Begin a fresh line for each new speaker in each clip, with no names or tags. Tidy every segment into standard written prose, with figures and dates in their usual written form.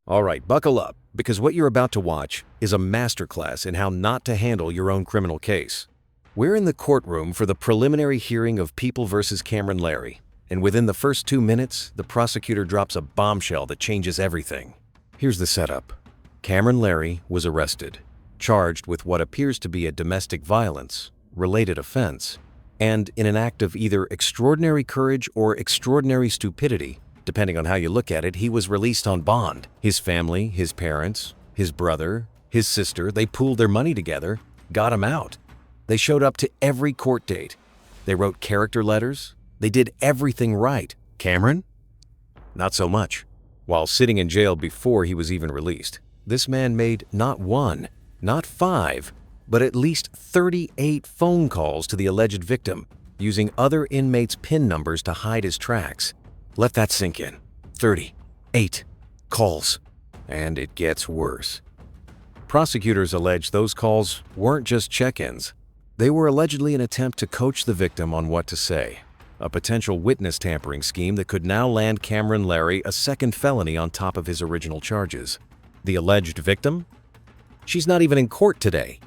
All right, buckle up, because what you're about to watch is a masterclass in how not to handle your own criminal case. We're in the courtroom for the preliminary hearing of People versus Cameron Larry, and within the first 2 minutes, the prosecutor drops a bombshell that changes everything. Here's the setup. Cameron Larry was arrested, charged with what appears to be a domestic violence-related offense, and in an act of either extraordinary courage or extraordinary stupidity, depending on how you look at it, he was released on bond. His family, his parents, his brother, his sister, they pooled their money together, got him out. They showed up to every court date. They wrote character letters. They did everything right. Cameron? Not so much. While sitting in jail before he was even released, this man made not one, not five, but at least 38 phone calls to the alleged victim, using other inmates' PIN numbers to hide his tracks. Let that sink in. 38 calls. And it gets worse. Prosecutors allege those calls weren't just check-ins. They were allegedly an attempt to coach the victim on what to say, a potential witness tampering scheme that could now land Cameron Larry a second felony on top of his original charges. The alleged victim? She's not even in court today.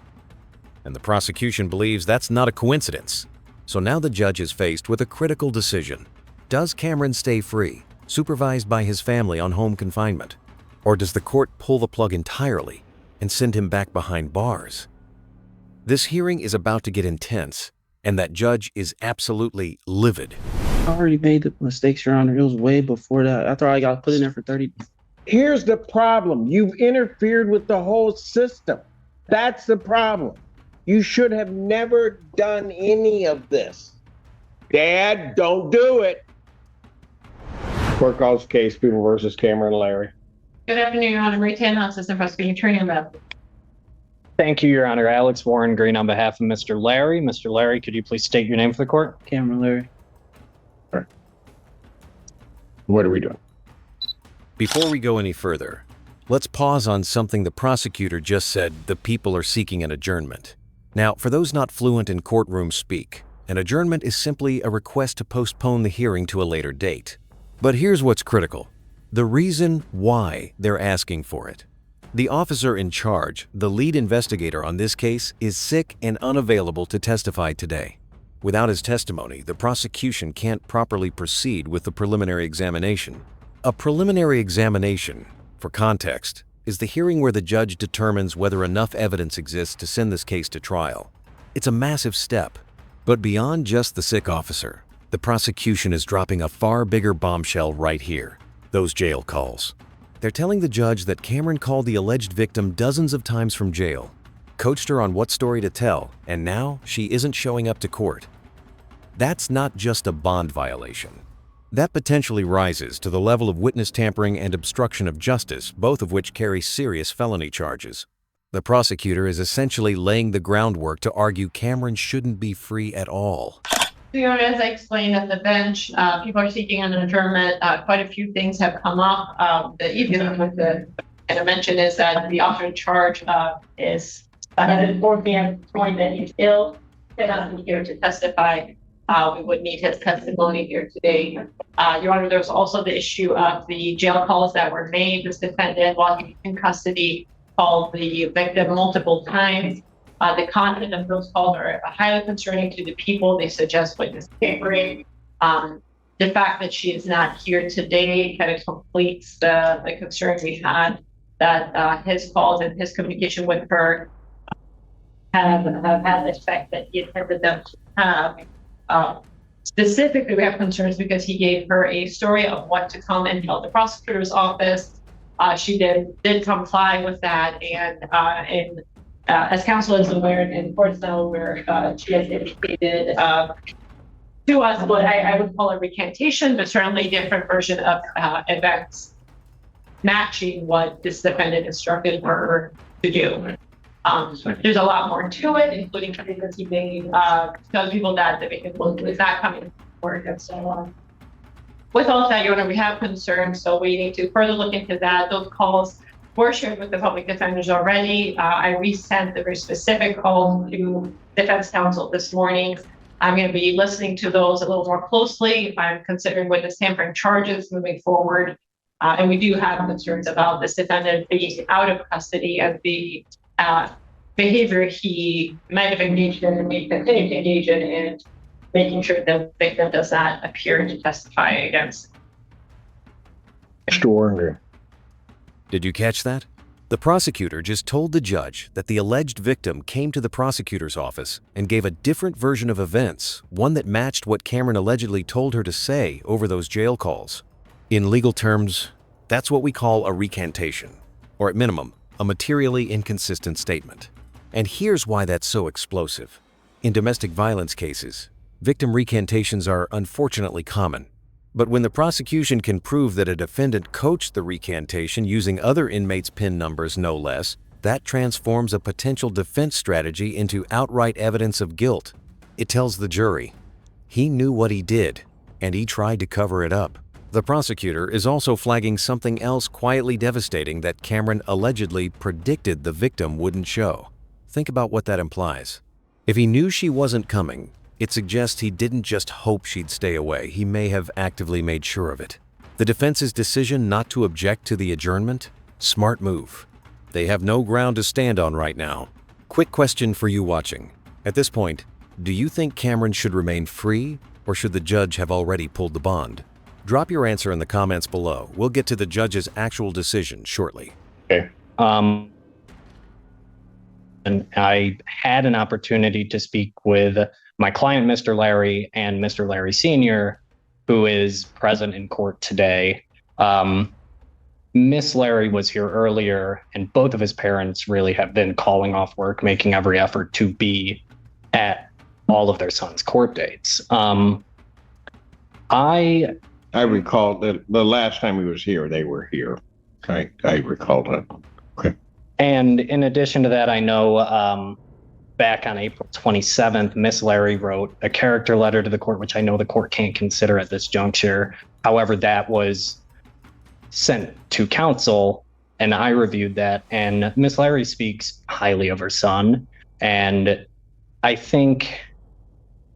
And the prosecution believes that's not a coincidence. So now the judge is faced with a critical decision. Does Cameron stay free, supervised by his family on home confinement? Or does the court pull the plug entirely and send him back behind bars? This hearing is about to get intense, and that judge is absolutely livid.
I already made the mistakes, Your Honor. It was way before that. After I got put in there for 30.
Here's the problem. You've interfered with the whole system. That's the problem. You should have never done any of this. Dad, don't do it. Court calls case People versus Cameron Larry.
Good afternoon, Your Honor. Ray Tannehill, Assistant Prosecuting Attorney on behalf.
Thank you, Your Honor. Alex Warren Green on behalf of Mr. Larry. Mr. Larry, could you please state your name for the court?
Cameron Larry.
What are we doing?
Before we go any further, let's pause on something the prosecutor just said. The people are seeking an adjournment. Now, for those not fluent in courtroom speak, an adjournment is simply a request to postpone the hearing to a later date. But here's what's critical. The reason why they're asking for it. The officer in charge, the lead investigator on this case, is sick and unavailable to testify today. Without his testimony, the prosecution can't properly proceed with the preliminary examination. A preliminary examination, for context, is the hearing where the judge determines whether enough evidence exists to send this case to trial. It's a massive step. But beyond just the sick officer, the prosecution is dropping a far bigger bombshell right here. Those jail calls. They're telling the judge that Cameron called the alleged victim dozens of times from jail, coached her on what story to tell, and now she isn't showing up to court. That's not just a bond violation. That potentially rises to the level of witness tampering and obstruction of justice, both of which carry serious felony charges. The prosecutor is essentially laying the groundwork to argue Cameron shouldn't be free at all.
Your Honor, as I explained at the bench, people are seeking an adjournment. Quite a few things have come up. The easiest one to mention is that the officer in charge is informed me at the point that he's ill, cannot be here to testify. We would need his testimony here today. Your Honor, there's also the issue of the jail calls that were made. This defendant, while he was in custody, called the victim multiple times. The content of those calls are highly concerning to the people. They suggest witness tampering. The fact that she is not here today kind of completes the concern we had that his calls and his communication with her have had the effect that he intended them to have. Specifically, we have concerns because he gave her a story of what to come and tell the prosecutor's office. She did comply with that, and as counsel is aware, and courts now aware, she has indicated to us what I would call a recantation, but certainly a different version of events matching what this defendant instructed her to do. There's a lot more to it, including statements he made telling people that the victim was not coming to work and so on. With all that, Your Honor, we have concerns, so we need to further look into that. Those calls were shared with the public defenders already. I resent the very specific call to defense counsel this morning. I'm going to be listening to those a little more closely. I'm considering witness tampering charges moving forward. And we do have concerns about this defendant being out of custody and the behavior he might have engaged in and may continue to engage in, and making sure the victim does not appear to testify against.
Extraordinary.
Did you catch that? The prosecutor just told the judge that the alleged victim came to the prosecutor's office and gave a different version of events, one that matched what Cameron allegedly told her to say over those jail calls. In legal terms, that's what we call a recantation, or at minimum, a materially inconsistent statement. And here's why that's so explosive. In domestic violence cases, victim recantations are unfortunately common. But when the prosecution can prove that a defendant coached the recantation using other inmates' PIN numbers no less, that transforms a potential defense strategy into outright evidence of guilt. It tells the jury, he knew what he did, and he tried to cover it up. The prosecutor is also flagging something else quietly devastating that Cameron allegedly predicted the victim wouldn't show. Think about what that implies. If he knew she wasn't coming, it suggests he didn't just hope she'd stay away, he may have actively made sure of it. The defense's decision not to object to the adjournment? Smart move. They have no ground to stand on right now. Quick question for you watching. At this point, do you think Cameron should remain free, or should the judge have already pulled the bond? Drop your answer in the comments below. We'll get to the judge's actual decision shortly.
Okay. And I had an opportunity to speak with my client, Mr. Larry, and Mr. Larry Sr., who is present in court today. Miss Larry was here earlier, and both of his parents really have been calling off work, making every effort to be at all of their son's court dates. I
recall that the last time he was here, they were here. I recall that. Okay.
And in addition to that, I know back on April 27th, Miss Larry wrote a character letter to the court, which I know the court can't consider at this juncture. However, that was sent to counsel, and I reviewed that. And Miss Larry speaks highly of her son. And I think,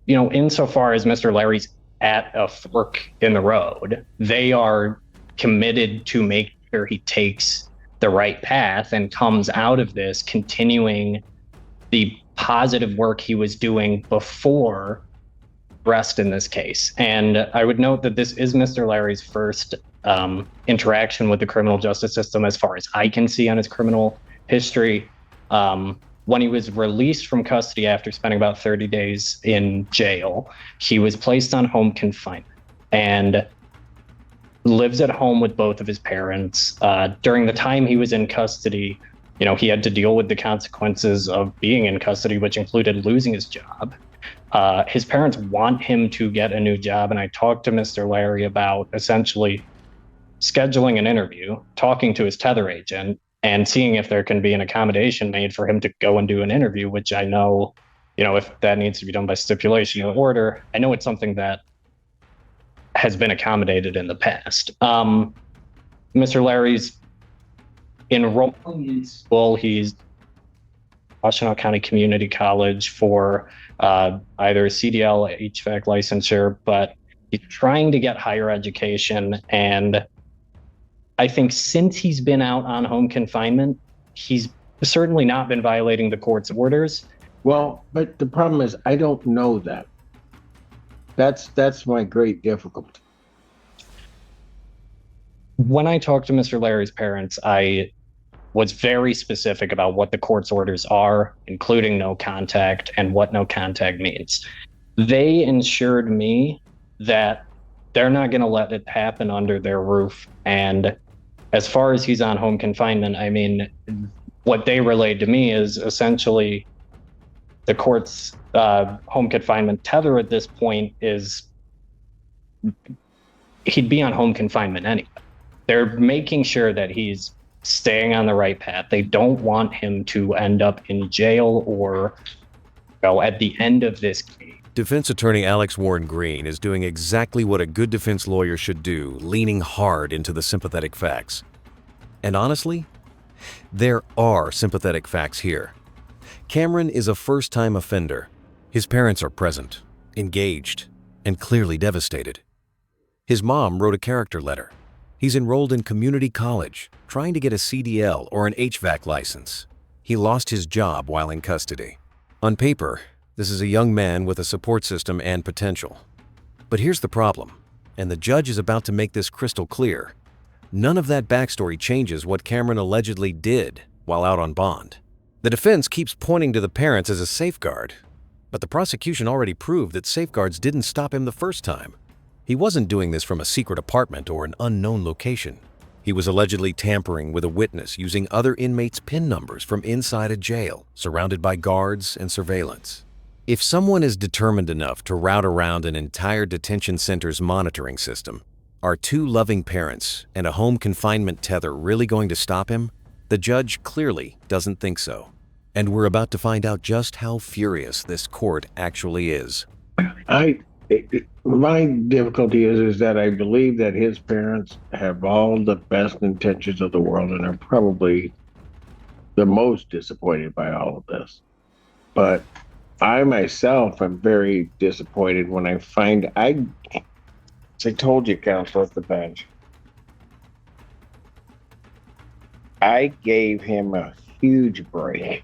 you know, insofar as Mr. Larry's at a fork in the road, they are committed to make sure he takes the right path and comes out of this continuing the positive work he was doing before arrest in this case. And I would note that this is Mr. Larry's first interaction with the criminal justice system as far as I can see on his criminal history. When he was released from custody after spending about 30 days in jail, he was placed on home confinement and lives at home with both of his parents. During the time he was in custody, you know, he had to deal with the consequences of being in custody, which included losing his job. His parents want him to get a new job, and I talked to Mr. Larry about essentially scheduling an interview, talking to his tether agent, and seeing if there can be an accommodation made for him to go and do an interview, which I know, you know, if that needs to be done by stipulation or order, I know it's something that has been accommodated in the past. Mr. Larry's enrolling in school. He's Washtenaw County Community College for either CDL, HVAC licensure, but he's trying to get higher education. And I think since he's been out on home confinement, he's certainly not been violating the court's orders.
Well, but the problem is I don't know that. That's my great difficulty.
When I talked to Mr. Larry's parents, I was very specific about what the court's orders are, including no contact and what no contact means. They ensured me that they're not going to let it happen under their roof. And as far as he's on home confinement, I mean, what they relayed to me is essentially the court's home confinement tether at this point is he'd be on home confinement anyway. They're making sure that he's staying on the right path. They don't want him to end up in jail or, you know, at the end of this case.
Defense attorney Alex Warren Green is doing exactly what a good defense lawyer should do, leaning hard into the sympathetic facts. And honestly, there are sympathetic facts here. Cameron is a first-time offender. His parents are present, engaged, and clearly devastated. His mom wrote a character letter. He's enrolled in community college, trying to get a CDL or an HVAC license. He lost his job while in custody. On paper, this is a young man with a support system and potential. But here's the problem, and the judge is about to make this crystal clear. None of that backstory changes what Cameron allegedly did while out on bond. The defense keeps pointing to the parents as a safeguard, but the prosecution already proved that safeguards didn't stop him the first time. He wasn't doing this from a secret apartment or an unknown location. He was allegedly tampering with a witness using other inmates' PIN numbers from inside a jail, surrounded by guards and surveillance. If someone is determined enough to route around an entire detention center's monitoring system, are two loving parents and a home confinement tether really going to stop him? The judge clearly doesn't think so. And we're about to find out just how furious this court actually is.
My difficulty is that I believe that his parents have all the best intentions of the world and are probably the most disappointed by all of this. But I myself am very disappointed when I find as I told you, counsel at the bench, I gave him a huge break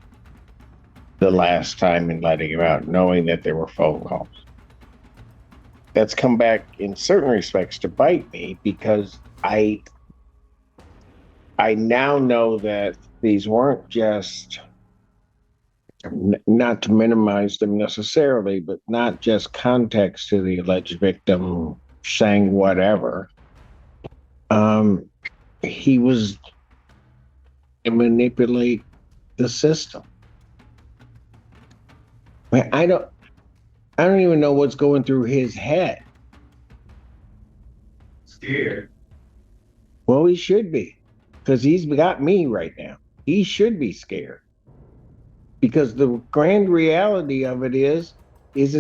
the last time in letting him out, knowing that there were phone calls. That's come back in certain respects to bite me because I now know that these weren't just, not to minimize them necessarily, but not just context to the alleged victim saying whatever. He was to manipulate the system. I don't even know what's going through his head.
Scared.
Well, he should be, because he's got me right now. He should be scared. Because the grand reality of it is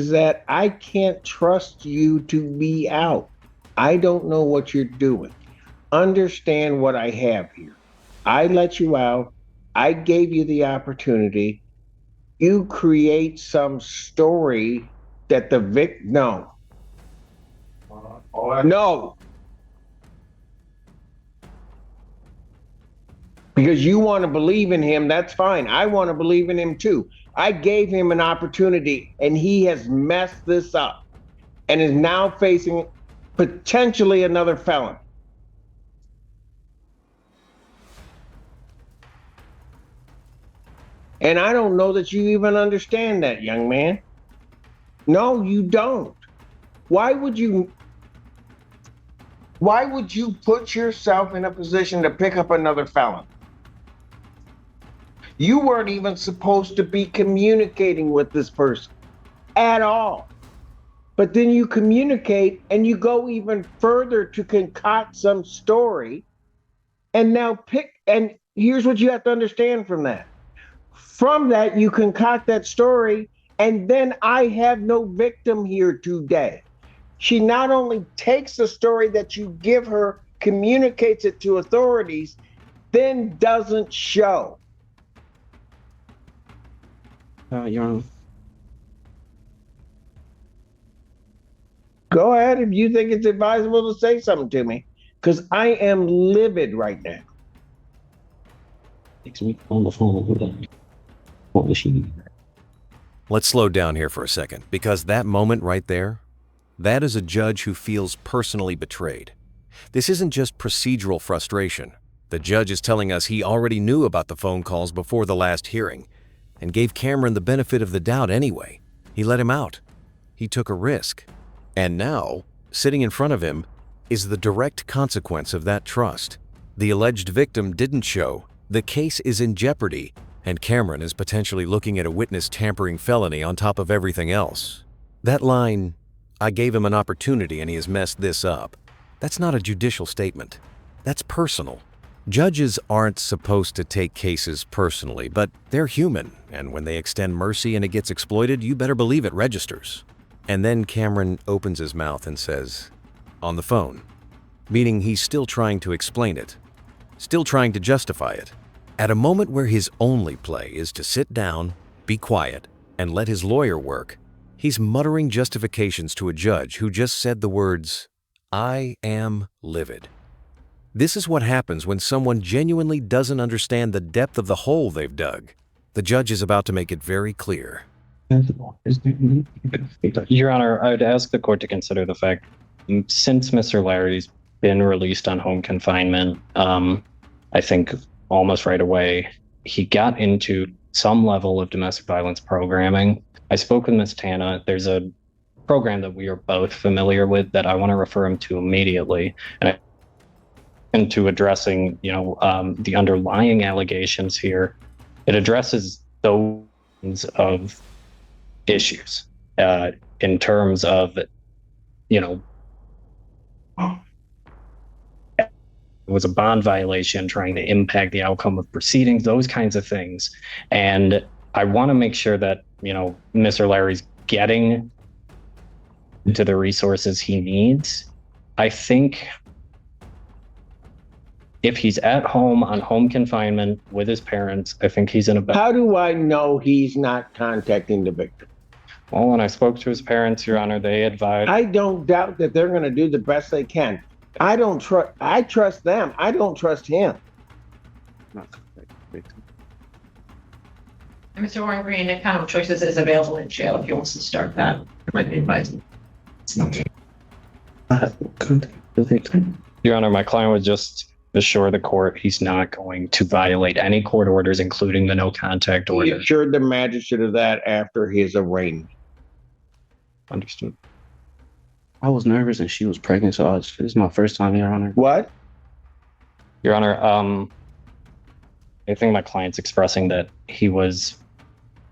that I can't trust you to be out. I don't know what you're doing. Understand what I have here. I let you out. I gave you the opportunity. You create some story that the no. No. Because you want to believe in him, that's fine. I want to believe in him too. I gave him an opportunity and he has messed this up and is now facing potentially another felon. And I don't know that you even understand that, young man. No, you don't. Why would you put yourself in a position to pick up another felon? You weren't even supposed to be communicating with this person at all. But then you communicate and you go even further to concoct some story and now and here's what you have to understand from that. From that, you concoct that story, and then I have no victim here today. She not only takes the story that you give her, communicates it to authorities, then doesn't show.
Your Honor.
Go ahead if you think it's advisable to say something to me, because I am livid right now.
Takes me on the phone. What was she?
Let's slow down here for a second, because that moment right there, that is a judge who feels personally betrayed. This isn't just procedural frustration. The judge is telling us he already knew about the phone calls before the last hearing and gave Cameron the benefit of the doubt anyway. He let him out. He took a risk. And now, sitting in front of him, is the direct consequence of that trust. The alleged victim didn't show. The case is in jeopardy, and Cameron is potentially looking at a witness tampering felony on top of everything else. That line, "I gave him an opportunity and he has messed this up," that's not a judicial statement. That's personal. Judges aren't supposed to take cases personally, but they're human, and when they extend mercy and it gets exploited, you better believe it registers. And then Cameron opens his mouth and says, "On the phone," meaning he's still trying to explain it, still trying to justify it. At a moment where his only play is to sit down, be quiet, and let his lawyer work, he's muttering justifications to a judge who just said the words, "I am livid." This is what happens when someone genuinely doesn't understand the depth of the hole they've dug. The judge is about to make it very clear.
Your Honor, I would ask the court to consider the fact, since Mr. Larry's been released on home confinement, I think almost right away, he got into some level of domestic violence programming. I spoke with Ms. Tana. There's a program that we are both familiar with that I want to refer him to immediately. And into addressing, the underlying allegations here, it addresses those of issues in terms of, it was a bond violation trying to impact the outcome of proceedings, those kinds of things. And I want to make sure that, Mr. Larry's getting to the resources he needs. I think if he's at home on home confinement with his parents, I think he's in a better.
How do I know he's not contacting the victim?
Well, when I spoke to his parents, Your Honor, they advised.
I don't doubt that they're going to do the best they can. I trust them. I don't trust him.
Mr. Warren Green, account of choices is available in jail if he wants to start that. Might be advised.
Your Honor, my client would just assure the court he's not going to violate any court orders, including the no contact
He
order.
assured the magistrate of that after his arraignment.
Understood.
I was nervous and she was pregnant, so this is my first time, Your Honor.
What?
Your Honor, I think my client's expressing that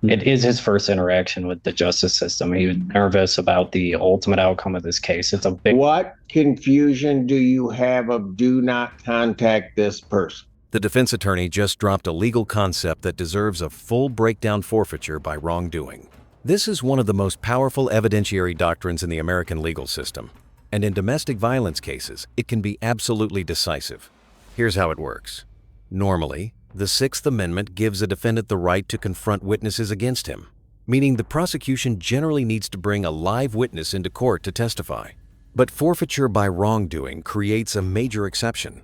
it is his first interaction with the justice system. He was nervous about the ultimate outcome of this case. It's a big.
What confusion do you have of do not contact this person?
The defense attorney just dropped a legal concept that deserves a full breakdown forfeiture by wrongdoing. This is one of the most powerful evidentiary doctrines in the American legal system, and in domestic violence cases, it can be absolutely decisive. Here's how it works. Normally, the Sixth Amendment gives a defendant the right to confront witnesses against him, meaning the prosecution generally needs to bring a live witness into court to testify. But forfeiture by wrongdoing creates a major exception.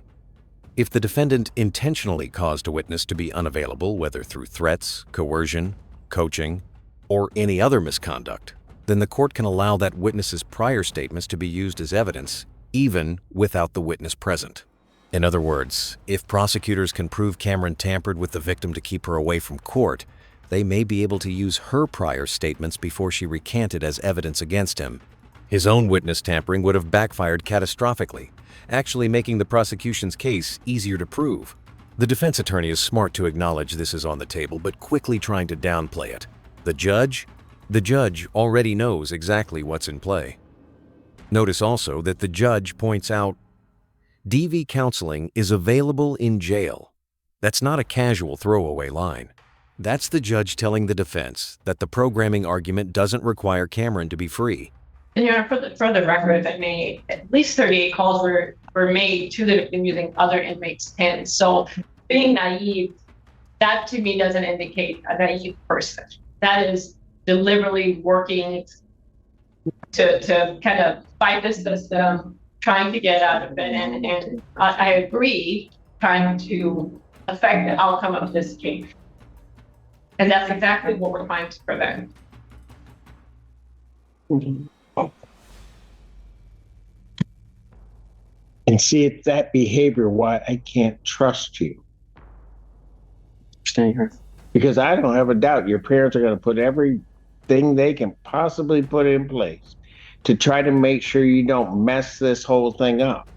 If the defendant intentionally caused a witness to be unavailable, whether through threats, coercion, coaching, or any other misconduct, then the court can allow that witness's prior statements to be used as evidence, even without the witness present. In other words, if prosecutors can prove Cameron tampered with the victim to keep her away from court, they may be able to use her prior statements before she recanted as evidence against him. His own witness tampering would have backfired catastrophically, actually making the prosecution's case easier to prove. The defense attorney is smart to acknowledge this is on the table, but quickly trying to downplay it. The judge already knows exactly what's in play. Notice also that the judge points out DV counseling is available in jail. That's not a casual throwaway line. That's the judge telling the defense that the programming argument doesn't require Cameron to be free.
And for the record, if I may, at least 38 calls were made to the victim using other inmates' pens. So being naive, that to me doesn't indicate a naive person. That is deliberately working to kind of fight the system, trying to get out of it. And I agree, trying to affect the outcome of this case. And that's exactly what we're trying to prevent.
And see, it's that behavior why I can't trust you.
Understand her.
Because I don't have a doubt your parents are going to put everything they can possibly put in place to try to make sure you don't mess this whole thing up.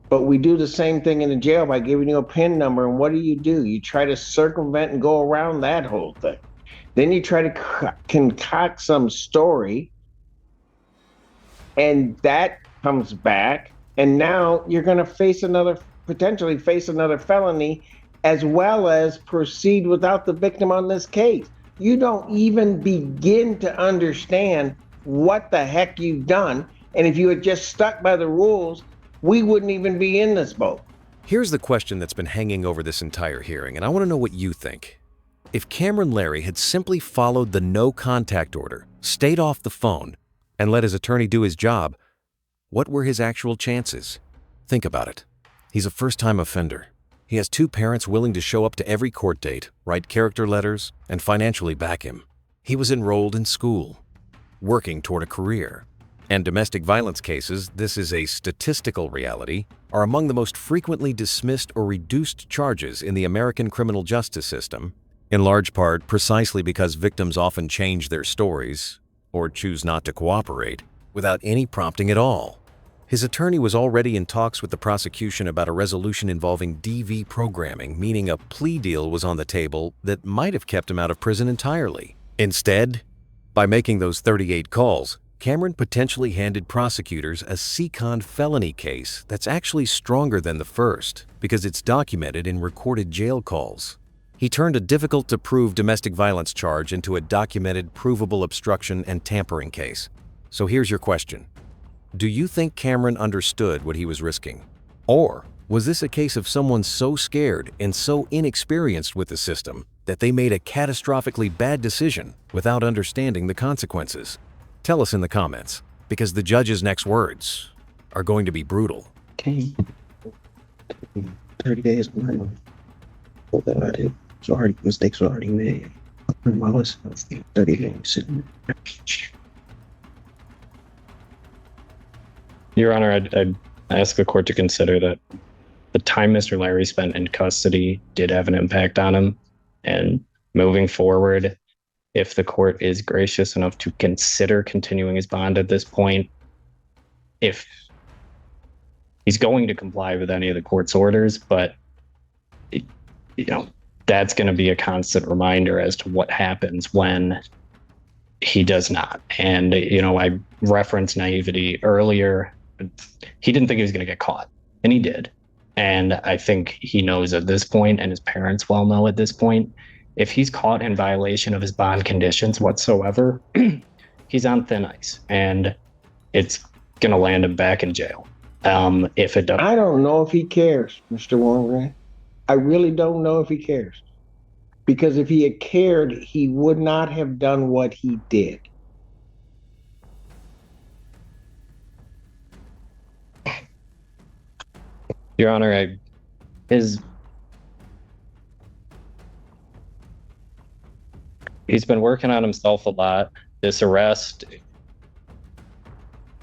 But we do the same thing in the jail by giving you a PIN number. And what do? You try to circumvent and go around that whole thing. Then you try to concoct some story, and that comes back. And now you're going to potentially face another felony, as well as proceed without the victim on this case. You don't even begin to understand what the heck you've done. And if you had just stuck by the rules, we wouldn't even be in this boat.
Here's the question that's been hanging over this entire hearing, and I want to know what you think. If Cameron Larry had simply followed the no contact order, stayed off the phone, and let his attorney do his job, what were his actual chances? Think about it. He's a first-time offender. He has 2 parents willing to show up to every court date, write character letters, and financially back him. He was enrolled in school, working toward a career. And domestic violence cases, this is a statistical reality, are among the most frequently dismissed or reduced charges in the American criminal justice system, in large part precisely because victims often change their stories or choose not to cooperate without any prompting at all. His attorney was already in talks with the prosecution about a resolution involving DV programming, meaning a plea deal was on the table that might have kept him out of prison entirely. Instead, by making those 38 calls, Cameron potentially handed prosecutors a second felony case that's actually stronger than the first because it's documented in recorded jail calls. He turned a difficult-to-prove domestic violence charge into a documented provable obstruction and tampering case. So here's your question. Do you think Cameron understood what he was risking? Or was this a case of someone so scared and so inexperienced with the system that they made a catastrophically bad decision without understanding the consequences? Tell us in the comments, because the judge's next words are going to be brutal.
Came 30 days behind what that I did. So already mistakes were already made. I was 30 days sitting there.
Your Honor, I'd ask the court to consider that the time Mr. Larry spent in custody did have an impact on him. And moving forward, if the court is gracious enough to consider continuing his bond at this point, if he's going to comply with any of the court's orders, but that's going to be a constant reminder as to what happens when he does not. And, I referenced naivety earlier. He didn't think he was going to get caught, and he did. And I think he knows at this point, and his parents well know at this point, if he's caught in violation of his bond conditions whatsoever, he's on thin ice, and it's going to land him back in jail. If it doesn't.
I don't know if he cares, Mr. Warren. I really don't know if he cares. Because if he had cared, he would not have done what he did.
Your Honor, he's been working on himself a lot. This arrest,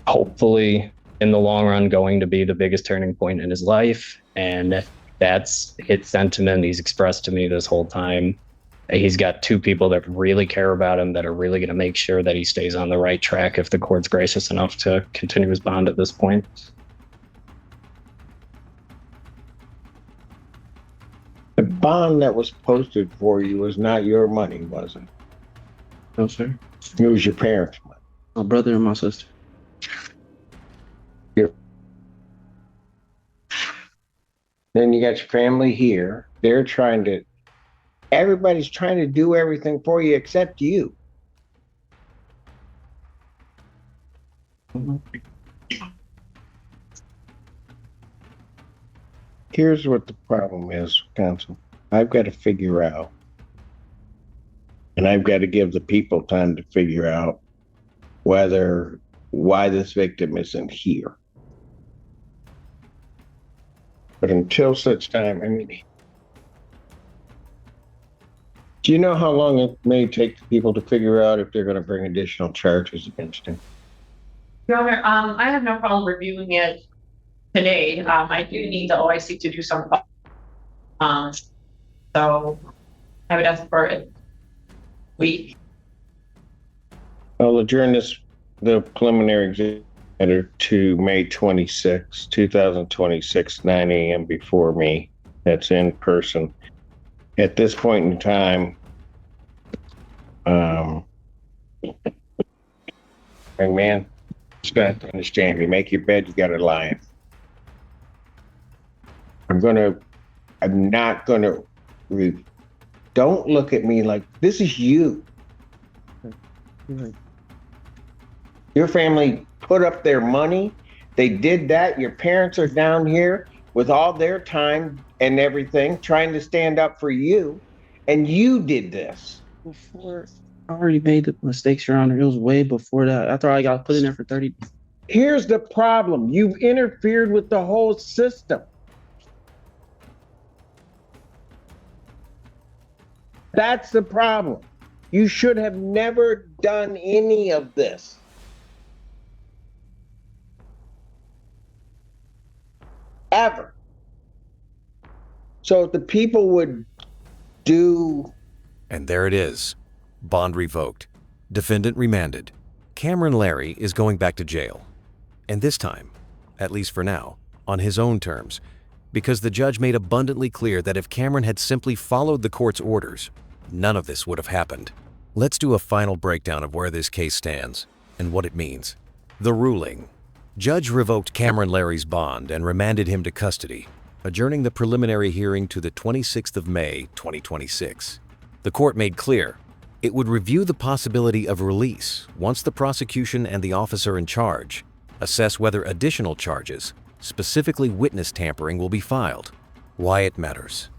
hopefully, in the long run, going to be the biggest turning point in his life. And that's his sentiment he's expressed to me this whole time. He's got 2 people that really care about him, that are really going to make sure that he stays on the right track if the court's gracious enough to continue his bond at this point.
The bond that was posted for you was not your money, was it?
No, sir.
It was your parents' money.
My brother and my sister.
Then you got your family here. Everybody's trying to do everything for you except you. Here's what the problem is, counsel. I've got to figure out, and I've got to give the people time to figure out why this victim isn't here. But until such time, do you know how long it may take people to figure out if they're going to bring additional charges against him?
Your Honor, I have no problem reviewing it today. I do need the OIC to do some. So I would ask for a week.
I'll adjourn the preliminary exam to May 26, 2026, 9 a.m. before me. That's in person. At this point in time, young man, you got to understand, you make your bed, you got to lie in. I'm not going to, don't look at me like, this is you. Your family put up their money. They did that. Your parents are down here with all their time and everything, trying to stand up for you. And you did this.
Before I already made the mistakes, Your Honor. It was way before that. After I got put in there for 30.
Here's the problem. You've interfered with the whole system. That's the problem. You should have never done any of this. Ever. So if the people would do...
And there it is. Bond revoked. Defendant remanded. Cameron Larry is going back to jail. And this time, at least for now, on his own terms, because the judge made abundantly clear that if Cameron had simply followed the court's orders, none of this would have happened. Let's do a final breakdown of where this case stands and what it means. The ruling. Judge revoked Cameron Larry's bond and remanded him to custody, adjourning the preliminary hearing to the 26th of May, 2026. The court made clear it would review the possibility of release once the prosecution and the officer in charge assess whether additional charges, specifically witness tampering, will be filed. Why it matters.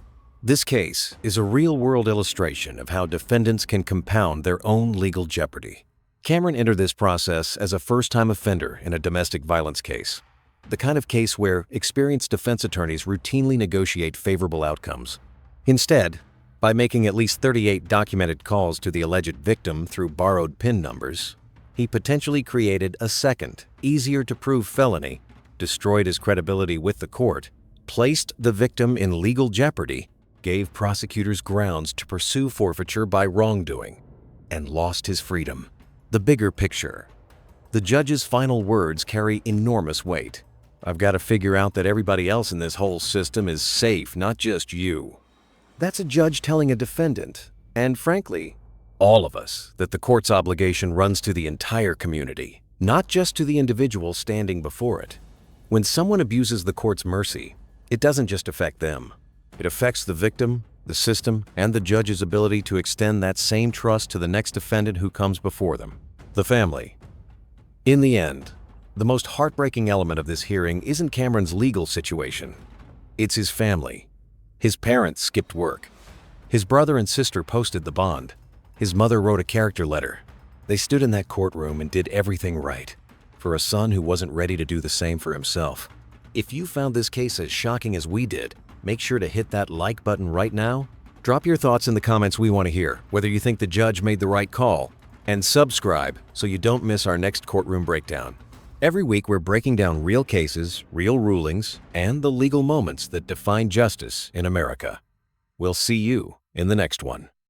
This case is a real-world illustration of how defendants can compound their own legal jeopardy. Cameron entered this process as a first-time offender in a domestic violence case, the kind of case where experienced defense attorneys routinely negotiate favorable outcomes. Instead, by making at least 38 documented calls to the alleged victim through borrowed PIN numbers, he potentially created a second, easier-to-prove felony, destroyed his credibility with the court, placed the victim in legal jeopardy, gave prosecutors grounds to pursue forfeiture by wrongdoing, and lost his freedom. The bigger picture. The judge's final words carry enormous weight. I've got to figure out that everybody else in this whole system is safe, not just you. That's a judge telling a defendant, and frankly, all of us, that the court's obligation runs to the entire community, not just to the individual standing before it. When someone abuses the court's mercy, it doesn't just affect them. It affects the victim, the system, and the judge's ability to extend that same trust to the next defendant who comes before them, the family. In the end, the most heartbreaking element of this hearing isn't Cameron's legal situation. It's his family. His parents skipped work. His brother and sister posted the bond. His mother wrote a character letter. They stood in that courtroom and did everything right for a son who wasn't ready to do the same for himself. If you found this case as shocking as we did, make sure to hit that like button right now. Drop your thoughts in the comments. We want to hear whether you think the judge made the right call. And subscribe so you don't miss our next courtroom breakdown. Every week we're breaking down real cases, real rulings, and the legal moments that define justice in America. We'll see you in the next one.